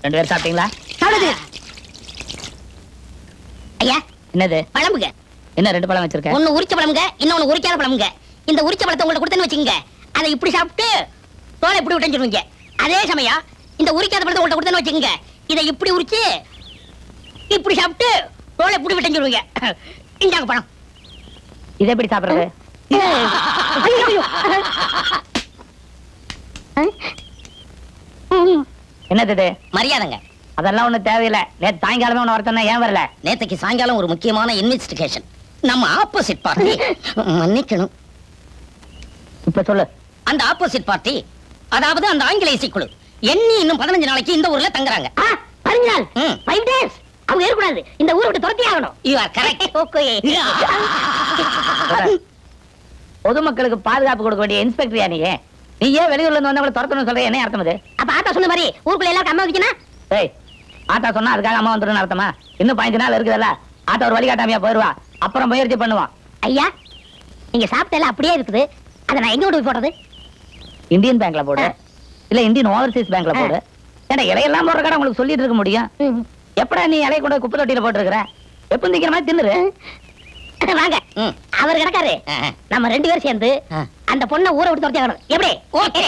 ரெண்டு பேரும் சாப்பிட்டீங்களா? ஐயா என்னது? பழமுங்க. என்ன ரெண்டு பழம் வச்சிருக்க? ஒன்னு உரிச்ச பழமுங்க, இன்னொன்னு உரிக்காத பழமுங்க. இந்த உரிச்ச பழத்தை உங்கள்ட்ட கொடுத்தேன்னு வச்சுக்கோங்க, அதை இப்படி சாப்பிட்டு தோலை இப்படி விட்டுருவீங்க. அதே சமயம் இந்த உரிக்காத பழத்தை உங்கள்ட்ட கொடுத்தேன்னு வச்சுக்கோங்க, இதை இப்படி உரிச்சு இப்படி சாப்பிட்டு தோலை இப்படி விட்டுருவீங்க. இந்தாங்க பழம். இதை எப்படி சாப்பிடுறது? என்னது இது? மரியாதைங்க. அதெல்லாம் ஒண்ணு தேவையில்லை. நேத்து சாயங்காலமே ஒண்ணு வரத்தோன்னா ஏன் வரல? நேத்தைக்கு சாயங்காலம் ஒரு முக்கியமான இன்வெஸ்டிகேஷன். நம்ம ஆப்போசிட் பார்ட்டி மன்னிக்கணும். இப்ப சொல்லு. அந்த ஆப்போசிட் பார்ட்டி, அதாவது அந்த ஆங்கில இசைக்குழு எண்ணி இன்னும் 15 நாளைக்கு இந்த ஊர்ல தங்குறாங்க. 15 நாள், 5 days. அவங்க இருக்கக்கூடாது, இந்த ஊரை விட்டு துரத்தி ஆகணும். You are correct. ஓகே. பொதுமக்களுக்கு பாதுகாப்பு கொடுக்க வேண்டிய இன்ஸ்பெக்டர் நீ ஏன் வெளியூர்ல இருந்து வந்தவங்களை துரத்தணும்னு சொல்ற? என்ன அர்த்தம் அது? அப்ப ஆத்தா சொன்ன மாதிரி ஊருக்குள்ள எல்லாருக்கும் அம்மா வைக்கணும். ஏய், ஆத்தா சொன்னா அதுக்காக அம்மா வந்துடும் அர்த்தமா? இன்னும் 15 நாள் இருக்குதுல்ல, ஆத்தா ஒரு வழிகாட்டாமையா போயிருவா, அப்புறம் முயற்சி பண்ணுவான். ஐயா, நீங்க சாப்பிட்ட எல்லாம் அப்படியே இருக்குது, அதை நான் எங்க போய் போடுறது? இந்தியன் பேங்க்ல போடு, இல்ல இந்தியன் ஓவர்சீஸ் பேங்க்ல போடு. ஏன்னா இலையெல்லாம் போடுற கடை உங்களுக்கு சொல்லிட்டு இருக்க முடியும். எப்படா நீ இலையை கொண்டு குப்பை தொட்டியில போட்டுருக்கிற? எப்ப திங்கிற மாதிரி தின்னுரு. வாங்க, அவர் கிடக்காரு. நம்ம 2 பேரும் சேர்ந்து அந்த பொண்ணை ஊரை விட்டு துரத்தி ஆகணும். எப்படி? ஓகே.